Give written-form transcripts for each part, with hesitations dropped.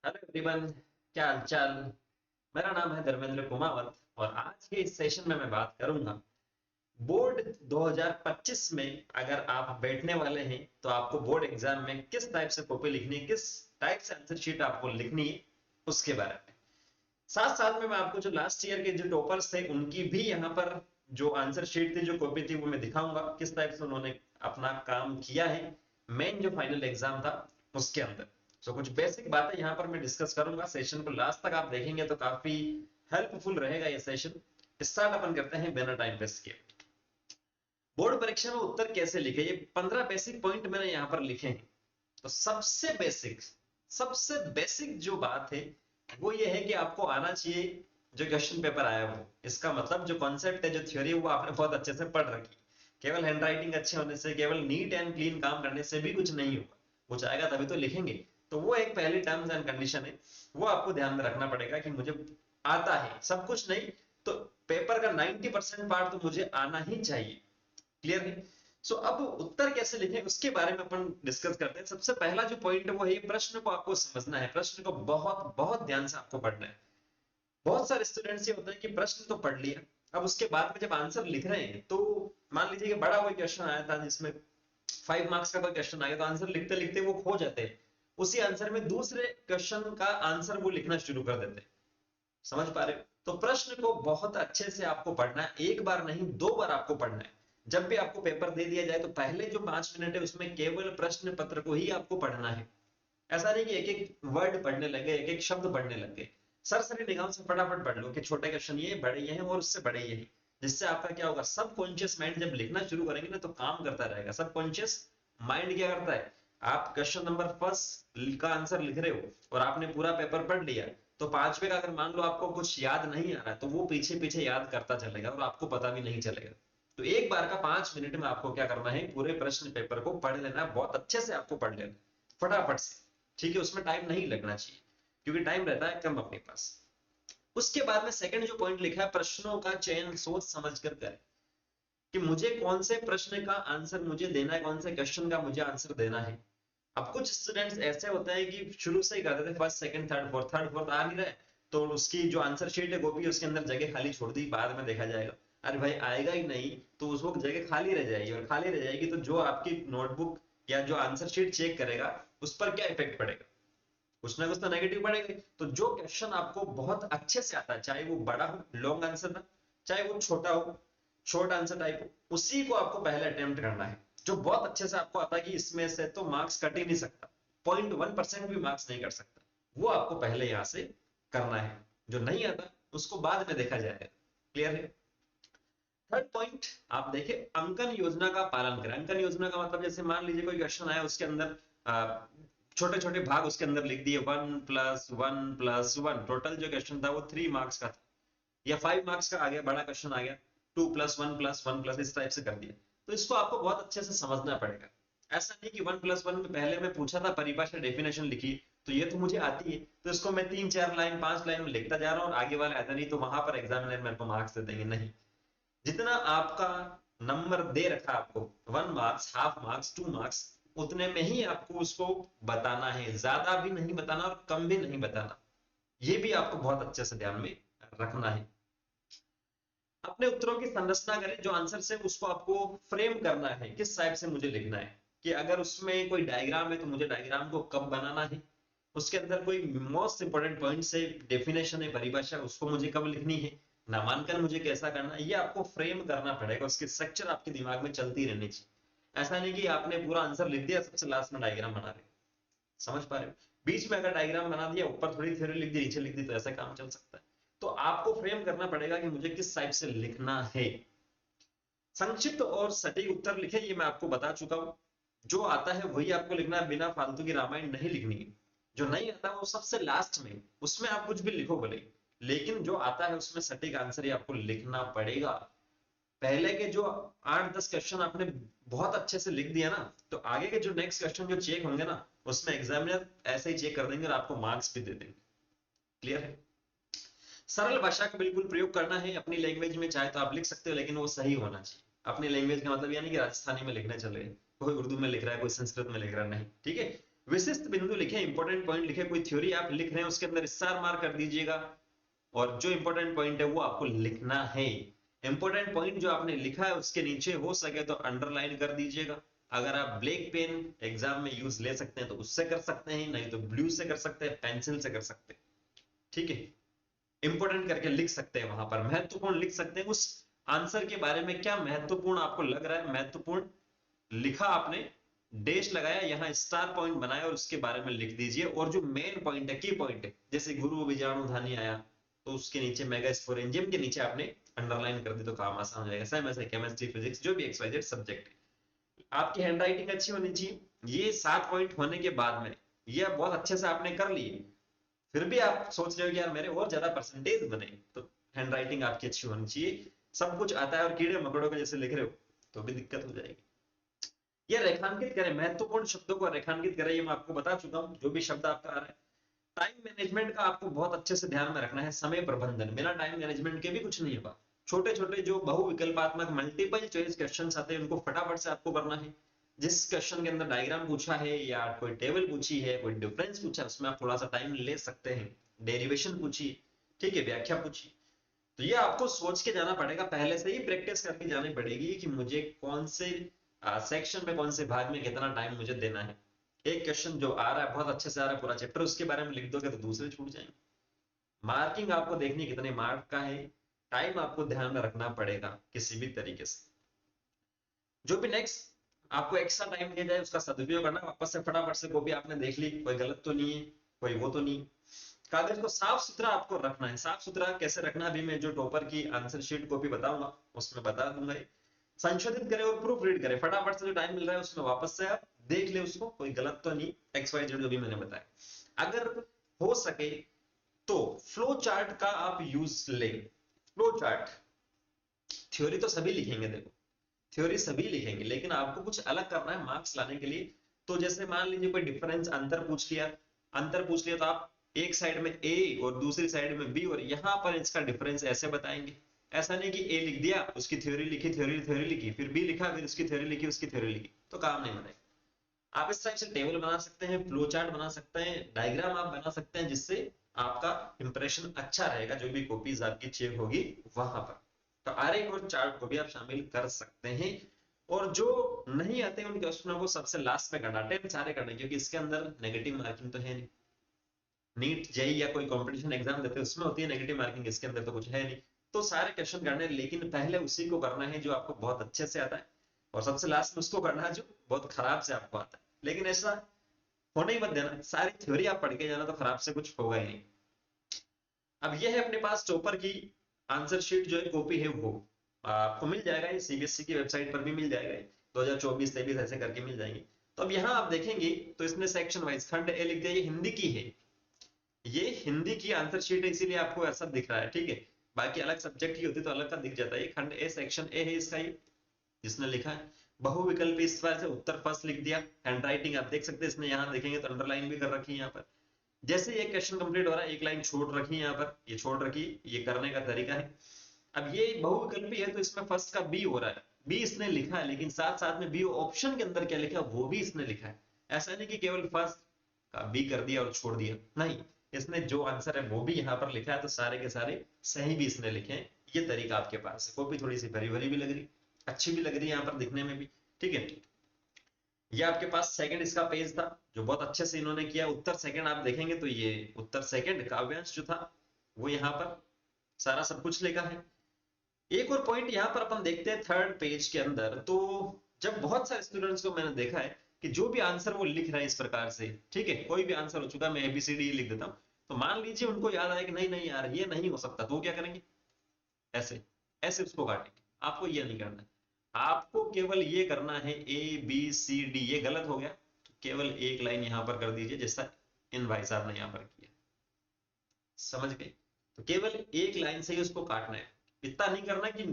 Hello everyone, क्या हालचाल। मेरा नाम है धर्मेंद्र कुमावत और आज के इस सेशन में मैं बात करूंगा बोर्ड 2025 में अगर आप बैठने वाले हैं तो आपको बोर्ड एग्जाम में किस टाइप से कॉपी लिखनी है, किस टाइप से आंसर शीट आपको लिखनी है उसके बारे में। साथ साथ में मैं आपको जो लास्ट ईयर के जो टॉपर्स थे उनकी भी यहाँ पर जो आंसर शीट थी, जो कॉपी थी, वो मैं दिखाऊंगा किस टाइप से उन्होंने अपना काम किया है मेन जो फाइनल एग्जाम था उसके अंदर। तो कुछ बेसिक बातें यहाँ पर मैं डिस्कस करूंगा। सेशन को लास्ट तक आप देखेंगे तो काफी हेल्पफुल रहेगा ये सेशन। स्टार्ट अपन करते हैं बिना टाइम वेस्ट किए। बोर्ड परीक्षा में उत्तर कैसे लिखे, ये 15 बेसिक पॉइंट मैंने यहाँ पर लिखे हैं। तो सबसे बेसिक जो बात है वो ये है कि आपको आना चाहिए जो क्वेश्चन पेपर आया वो, इसका मतलब जो कॉन्सेप्ट है, जो थ्योरी है, वो आपने बहुत अच्छे से पढ़ रखी। केवल हैंडराइटिंग अच्छे होने से, केवल नीट एंड क्लीन काम करने से भी कुछ नहीं होगा। कुछ आएगा तभी तो लिखेंगे। तो वो एक पहली टर्म्स एंड कंडीशन है, वो आपको ध्यान में रखना पड़ेगा कि मुझे आता है, सब कुछ नहीं तो पेपर का 90% पार्ट तो मुझे आना ही चाहिए। क्लियर है। सो अब उत्तर कैसे लिखें उसके बारे में अपन डिस्कस करते हैं। सबसे पहला जो पॉइंट है वो है प्रश्न को आपको समझना है, प्रश्न को बहुत बहुत ध्यान से आपको पढ़ना है। बहुत सारे स्टूडेंट्स ये होते हैं कि प्रश्न तो पढ़ लिया, अब उसके बाद में जब आंसर लिख रहे हैं तो मान लीजिए कि बड़ा कोई क्वेश्चन आया था जिसमें 5 मार्क्स का कोई क्वेश्चन आ गया, तो आंसर लिखते लिखते वो खो जाते हैं। उसी आंसर में दूसरे क्वेश्चन का आंसर वो लिखना शुरू कर देते हैं। समझ पा रहे हो। तो प्रश्न को बहुत अच्छे से आपको पढ़ना है, एक बार नहीं 2 बार आपको पढ़ना है। जब भी आपको पेपर दे दिया जाए तो पहले जो 5 मिनट है उसमें केवल प्रश्न पत्र को ही आपको पढ़ना है। ऐसा नहीं कि एक एक वर्ड पढ़ने लगे, एक एक शब्द पढ़ने लगे। सरसरी निगाहों से फटाफट पढ़ लो कि छोटे क्वेश्चन ये, बड़े ये हैं और उससे बड़े ये हैं। जिससे आपका क्या होगा, सब कॉन्शियस माइंड जब लिखना शुरू करेंगे ना तो काम करता रहेगा। सब कॉन्शियस माइंड क्या करता है, आप क्वेश्चन नंबर फर्स्ट का आंसर लिख रहे हो और आपने पूरा पेपर पढ़ लिया, तो पांचवे का अगर मान लो आपको कुछ याद नहीं आ रहा है तो वो पीछे पीछे याद करता चलेगा और आपको पता भी नहीं चलेगा। तो एक बार का 5 मिनट में आपको क्या करना है, पूरे प्रश्न पेपर को पढ़ लेना, बहुत अच्छे से आपको पढ़ लेना फटाफट से। ठीक है, उसमें टाइम नहीं लगना चाहिए क्योंकि टाइम रहता है कम अपने पास। उसके बाद में सेकंड जो पॉइंट लिखा है, प्रश्नों का चयन सोच समझ कर करें कि मुझे कौन से प्रश्न का आंसर मुझे देना है, कौन से क्वेश्चन का मुझे आंसर देना है। अब कुछ स्टूडेंट्स ऐसे होते हैं कि शुरू से ही करते थे फर्स्ट सेकंड थर्ड फोर्थ आ नहीं रहे, तो उसकी जो आंसर शीट है कॉपी उसके अंदर जगह खाली छोड़ दी, बाद में देखा जाएगा। अरे भाई आएगा ही नहीं, तो उस वक्त जगह खाली रह जाएगी, और खाली रह जाएगी तो जो आपकी नोटबुक या जो आंसर शीट चेक करेगा उस पर क्या इफेक्ट पड़ेगा, कुछ ना कुछ तो नेगेटिव पड़ेगा। तो जो क्वेश्चन आपको बहुत अच्छे से आता है, चाहे वो बड़ा हो लॉन्ग आंसर ना, चाहे वो छोटा हो शॉर्ट आंसर टाइप हो, उसी को आपको पहले अटेम्प्ट करना है। जो बहुत अच्छे से आपको आता है कि इसमें से तो मार्क्स कट ही नहीं सकता, 0.1% भी मार्क्स नहीं कर सकता, वो आपको पहले यहां से करना है। जो नहीं आता उसको बाद में देखा जाएगा। क्लियर है। थर्ड पॉइंट आप देखें, अंकन योजना का पालन करें। अंकन योजना का मतलब जैसे मान लीजिए कोई क्वेश्चन आया, उसके अंदर छोटे छोटे भाग उसके अंदर लिख दिए, 1+1+1, टोटल जो क्वेश्चन था वो 3 मार्क्स का था, या 5 मार्क्स का आ गया, बड़ा क्वेश्चन आ गया 2+1+1+, इस टाइप से कर दिया। तो इसको आपको बहुत अच्छे से समझना पड़ेगा। ऐसा नहीं कि 1+1 में पहले मैं पूछा था परिभाषा डेफिनेशन लिखी तो ये तो मुझे आती है, तो इसको मैं 3 4 लाइन 5 लाइन में लिखता जा रहा हूँ और आगे वाले आता नहीं, तो वहां पर एग्जामिनर मेरे को मार्क्स दे देंगे। नहीं, जितना आपका नंबर दे रखा आपको, 1 मार्क्स, हाफ मार्क्स, 2 मार्क्स, उतने में ही आपको उसको बताना है, ज्यादा भी नहीं बताना और कम भी नहीं बताना। ये भी आपको बहुत अच्छे से ध्यान में रखना है। अपने उत्तरों की संरचना करें, जो आंसर से उसको आपको फ्रेम करना है, किस टाइप से मुझे लिखना है। कि अगर उसमें कोई डायग्राम है तो मुझे डायग्राम को कब बनाना है, उसके अंदर कोई मोस्ट इंपोर्टेंट पॉइंट से डेफिनेशन है, परिभाषा, उसको मुझे कब लिखनी है, नामांकन मुझे कैसा करना है, ये आपको फ्रेम करना पड़ेगा। उसकी स्ट्रक्चर आपके दिमाग में चलती रहनी चाहिए। ऐसा नहीं कि आपने पूरा आंसर लिख दिया, सबसे लास्ट में डायग्राम बना रहे। समझ पा रहे हो। बीच में अगर डायग्राम बना दिया, ऊपर थोड़ी थ्योरी लिख दी, नीचे लिख दी, तो ऐसा काम चल सकता है। तो आपको फ्रेम करना पड़ेगा कि मुझे किस टाइप से लिखना है। संक्षिप्त और सटीक उत्तर लिखे, ये मैं आपको बता चुका हूं। जो आता है वही आपको लिखना है, बिना फालतू की रामायण नहीं लिखनी है। जो नहीं आता वो सबसे लास्ट में, उसमें आप कुछ भी लिखो भले, लेकिन जो आता है उसमें सटीक आंसर ही आपको लिखना पड़ेगा। पहले के जो 8 10 क्वेश्चन आपने बहुत अच्छे से लिख दिया ना, तो आगे के जो नेक्स्ट क्वेश्चन जो चेक होंगे ना, उसमें एग्जामिनर ऐसे ही चेक कर देंगे और आपको मार्क्स भी दे देंगे। क्लियर है। सरल भाषा का बिल्कुल प्रयोग करना है। अपनी लैंग्वेज में चाहे तो आप लिख सकते हो, लेकिन वो सही होना चाहिए। अपनी लैंग्वेज का मतलब यानी कि राजस्थानी में लिखना चले, कोई उर्दू में लिख रहा है, कोई संस्कृत में लिख रहा है, नहीं। ठीक है। विशिष्ट बिंदु लिखे, इंपॉर्टेंट पॉइंट लिखे, कोई थ्योरी आप लिख रहे हैं उसके अंदर स्टार मार्क कर दीजिएगा, और जो इंपॉर्टेंट पॉइंट है वो आपको लिखना है। इंपॉर्टेंट पॉइंट जो आपने लिखा है उसके नीचे हो सके तो अंडरलाइन कर दीजिएगा। अगर आप ब्लैक पेन एग्जाम में यूज ले सकते हैं तो उससे कर सकते हैं, नहीं तो ब्लू से कर सकते हैं, पेंसिल से कर सकते हैं, ठीक है। इंपॉर्टेंट करके लिख सकते हैं, वहां पर महत्वपूर्ण लिख सकते हैं, उस आंसर के बारे में क्या महत्वपूर्ण आपको लग रहा है, महत्वपूर्ण लिखा आपने, डैश लगाया, यहाँ स्टार पॉइंट बनाया और उसके बारे में लिख दीजिए। और जो मेन पॉइंट है, की पॉइंट है, जैसे गुरु बीजाणुधानी आया तो उसके नीचे मेगा स्पोरेंजियम के नीचे आपने अंडरलाइन कर दी तो काम आसान हो जाएगा। सेम ऐसे केमिस्ट्री फिजिक्स जो भी एक्सवाइजेड सब्जेक्ट है, आपकी हैंडराइटिंग अच्छी होनी चाहिए। ये 7 पॉइंट होने के बाद में ये बहुत अच्छे से आपने कर लिए, फिर भी आप सोच रहे हो कि यार मेरे और ज्यादा परसेंटेज बने, तो हैंडराइटिंग आपकी अच्छी होनी चाहिए। सब कुछ आता है और कीड़े मकोड़ों के जैसे लिख रहे हो तो भी दिक्कत हो जाएगी। ये रेखांकित करें, महत्वपूर्ण शब्दों को रेखांकित करें, ये मैं आपको बता चुका हूं, जो भी शब्द आपका आ रहा है। टाइम मैनेजमेंट का आपको बहुत अच्छे से ध्यान में रखना है, समय प्रबंधन, बिना टाइम मैनेजमेंट के भी कुछ नहीं होगा। छोटे छोटे जो बहुविकल्पात्मक मल्टीपल चॉइस क्वेश्चन आते हैं उनको फटाफट से आपको करना है। जिस क्वेश्चन के अंदर डायग्राम पूछा है या कोई टेबल पूछी है, कोई डिफरेंस पूछा है, उसमें आप थोड़ा सा टाइम ले सकते हैं। डेरिवेशन पूछी, ठीक है, व्याख्या पूछी, तो ये आपको सोच के जाना पड़ेगा, पहले से ही प्रैक्टिस करके जानी पड़ेगी कि मुझे कौन से सेक्शन में, कौन से भाग में कितना टाइम मुझे देना है। एक क्वेश्चन जो आ रहा है बहुत अच्छे से आ रहा है पूरा चैप्टर, उसके बारे में लिख दोगे तो दूसरे छूट जाएंगे। मार्किंग आपको देखनी कितने मार्क का है, टाइम आपको ध्यान में रखना पड़ेगा किसी भी तरीके से। जो भी नेक्स्ट आपको एक्स्ट्रा टाइम दिया जाए उसका सदुपयोग करना, वापस से फटाफट से कॉपी आपने देख ली, कोई गलत तो नहीं है, कोई वो तो नहीं। कागज को साफ सुथरा आपको रखना है। साफ सुथरा कैसे रखना अभी मैं जो टॉपर की आंसर शीट कॉपी बताऊंगा उसमें बता दूंगा। संशोधित करें और प्रूफ रीड करें, फटाफट से जो टाइम मिल रहा है उसमें वापस से आप देख ले उसको, कोई गलत तो नहीं, एक्स वाई जेड जो भी मैंने बताया। अगर हो सके तो फ्लो चार्ट का आप यूज लें। फ्लो चार्ट, थ्योरी तो सभी लिखेंगे, देखो थ्योरी सभी लिखेंगे, लेकिन आपको कुछ अलग करना है मार्क्स लाने के लिए। तो जैसे मान लीजिए कोई डिफरेंस अंतर पूछ लिया, अंतर पूछ लिया तो आप एक साइड में ए और दूसरी साइड में बी और यहां पर इसका डिफरेंस ऐसे बताएंगे। ऐसा नहीं कि ए लिख दिया, उसकी थ्योरी लिखी, थ्योरी थ्योरी लिखी, फिर बी लिखा, फिर उसकी थ्योरी लिखी, उसकी थ्योरी लिखी, तो काम नहीं बनेगा। आप इस टाइप से टेबल बना सकते हैं, फ्लो चार्ट बना सकते हैं, डायग्राम आप बना सकते हैं, जिससे आपका इंप्रेशन अच्छा रहेगा जो भी कॉपीज आपकी चेक होगी वहां पर। तो आरेख और चार्ट को भी आप शामिल कर सकते हैं। और जो नहीं आते उन क्वेश्चनों को सबसे लास्ट में करना, अटेम्प्ट सारे करने, क्योंकि इसके अंदर नेगेटिव मार्किंग तो है नहीं। नीट जेई या कोई कंपटीशन एग्जाम देते हैं उसमें होती है नेगेटिव मार्किंग, इसके अंदर तो कुछ है नहीं। तो सारे क्वेश्चन करने, लेकिन पहले उसी को करना है जो आपको बहुत अच्छे से आता है, और सबसे लास्ट में उसको करना है जो बहुत खराब से आपको आता है। लेकिन ऐसा होने ही मत देना, सारी थ्योरी आप पढ़ के जाना तो खराब से कुछ होगा ही नहीं। अब ये है अपने पास चॉपर की आंसर शीट जो है कॉपी है, वो आपको मिल जाएगा, ये सीबीएसई की वेबसाइट पर भी मिल जाएगा, 2024-23 ऐसे करके मिल जाएंगे। तो अब यहाँ आप देखेंगे तो इसने सेक्शन वाइज खंड ए लिख दिया, ये हिंदी की है, ये हिंदी की आंसर शीट है इसीलिए आपको ऐसा दिख रहा है, ठीक है। बाकी अलग सब्जेक्ट की होती तो अलग का दिख जाता है। खंड ए सेक्शन ए है इसका, ये जिसने लिखा है बहुविकल्पी, इस तरह से उत्तर फर्स्ट लिख दिया। हैंडराइटिंग आप देख सकते हैं, इसने यहाँ देखेंगे तो अंडरलाइन भी कर रखी है यहाँ पर। जैसे ये क्वेश्चन कंप्लीट हो रहा है एक लाइन छोड़ रखी है यहाँ पर, ये छोड़ रखी, ये करने का तरीका है। अब ये बहुविकल्पी है तो इसमें फर्स्ट का बी हो रहा है, बी इसने लिखा है, लेकिन साथ साथ में बी ऑप्शन के अंदर क्या लिखा है वो भी इसने लिखा है। ऐसा नहीं कि केवल फर्स्ट का बी कर दिया और छोड़ दिया, नहीं, इसने जो आंसर है वो भी यहाँ पर लिखा है, तो सारे के सारे सही भी इसने लिखे हैं। ये तरीका आपके पास है, कॉपी थोड़ी सी भरी भरी भी लग रही, अच्छी भी लग रही है यहाँ पर दिखने में भी, ठीक है। ये आपके पास सेकंड इसका पेज था जो बहुत अच्छे से इन्होंने किया। उत्तर सेकंड आप देखेंगे तो ये उत्तर सेकंड काव्यांश जो था वो यहाँ पर सारा सब कुछ लिखा है। एक और पॉइंट यहाँ पर अपन देखते हैं थर्ड पेज के अंदर, तो जब बहुत सारे स्टूडेंट्स को मैंने देखा है कि जो भी आंसर वो लिख रहे हैं इस प्रकार से, ठीक है, कोई भी आंसर हो चुका, मैं एबीसीडी लिख देता हूँ, तो मान लीजिए उनको याद आया कि नहीं नहीं यार ये नहीं हो सकता, तो वो क्या करेंगे, ऐसे ऐसे उसको काटेंगे। आपको ये नहीं करना है, आपको केवल ये करना है ए बी सी डी, ये गलत हो गया तो केवल एक लाइन यहां पर कर दीजिए जैसा इन भाई साहब ने यहां पर किया, समझ गए। तो केवल एक लाइन से ही उसको काटना है, इतना नहीं करना कि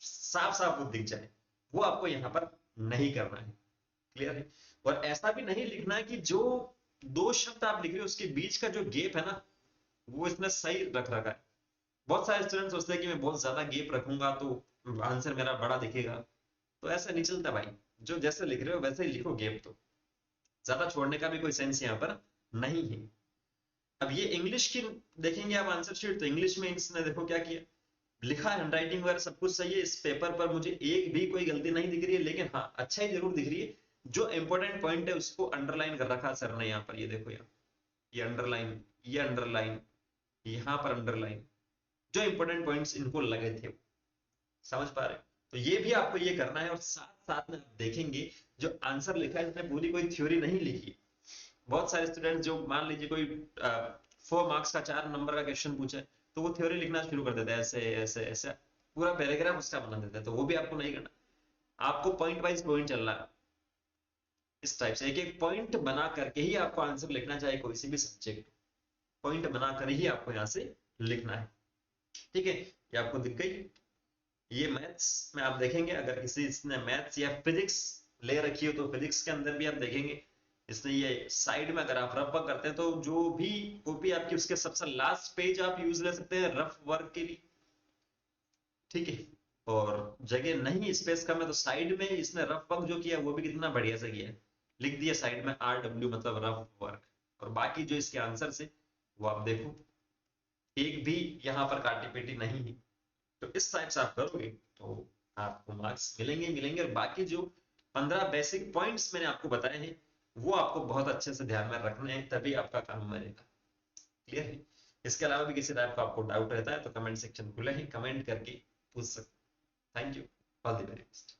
साफ साफ वो दिख जाए, वो आपको यहां पर नहीं करना है, क्लियर है। और ऐसा भी नहीं लिखना है कि जो दो शब्द आप लिख रहे हो उसके बीच का जो गैप है ना वो इसने सही रख रखा है। बहुत सारे स्टूडेंट सोचते हैं कि मैं बहुत ज्यादा गैप रखूंगा तो आंसर मेरा बड़ा दिखेगा, तो ऐसा नहीं चलता भाई, जो जैसे लिख रहे हो वैसे ही लिखो गैप तो, ज्यादा छोड़ने का भी कोई सेंस यहाँ पर नहीं है। अब ये इंग्लिश की देखेंगे आप आंसर शीट, तो इंग्लिश में इसने देखो क्या किया, लिखा हैंडराइटिंग वगैरह सब कुछ सही है, इस पेपर पर मुझे एक भी कोई गलती नहीं दिख रही है, लेकिन हाँ अच्छा ही जरूर दिख रही है, जो इंपॉर्टेंट पॉइंट है उसको अंडरलाइन कर रखा सर ने यहाँ पर, ये देखो यहाँ, ये अंडरलाइन, ये अंडरलाइन, यहाँ पर अंडरलाइन, जो इंपॉर्टेंट पॉइंट्स इनको लगे थे, समझ पा रहे हैं? तो ये भी आपको ये करना है, और साथ साथ में आप देखेंगे जो आंसर लिखा है इसने पूरी कोई थ्योरी नहीं लिखी। बहुत सारे स्टूडेंट जो मान लीजिए कोई 4 मार्क्स का 4 नंबर का क्वेश्चन पूछे, तो वो थ्योरी लिखना शुरू कर देते हैं, ऐसे ऐसे ऐसे पूरा पैराग्राफ उसका बना देते हैं, तो वो भी आपको नहीं करना। आपको पॉइंट वाइज पॉइंट चलना है, इस टाइप से एक एक पॉइंट बना करके ही आपको आंसर लिखना चाहिए, कोई सी भी सब्जेक्ट पॉइंट बना कर ही आपको यहाँ से लिखना है। ठीक है, ये आपको दिख गई। ये मैथ्स में आप देखेंगे, अगर किसी इसने मैथ्स या फिजिक्स ले रखी हो, तो फिजिक्स के अंदर भी आप देखेंगे इसने ये साइड में, अगर आप रफ वर्क करते हैं तो जो भी कॉपी आपकी उसके सबसे लास्ट पेज आप यूज ले सकते हैं रफ वर्क के लिए। ठीक है, और जगह नहीं स्पेस कम है तो साइड में इसने रफ वर्क जो किया वो भी कितना बढ़िया से किया है, लिख दिया साइड में RW मतलब रफ वर्क। और बाकी जो इसके आंसर से वो आप देखो, एक भी यहाँ पर काटी पेटी नहीं है। तो इस टाइप से आप करोगे तो आपको मार्क्स मिलेंगे मिलेंगे, और बाकी जो 15 बेसिक पॉइंट्स मैंने आपको बताए हैं वो आपको बहुत अच्छे से ध्यान में रखने हैं, तभी आपका काम बनेगा। क्लियर है? इसके अलावा भी किसी टाइप का आपको डाउट रहता है तो कमेंट सेक्शन खुले हैं, कमेंट करके पूछ सकते। Thank you, all the very best.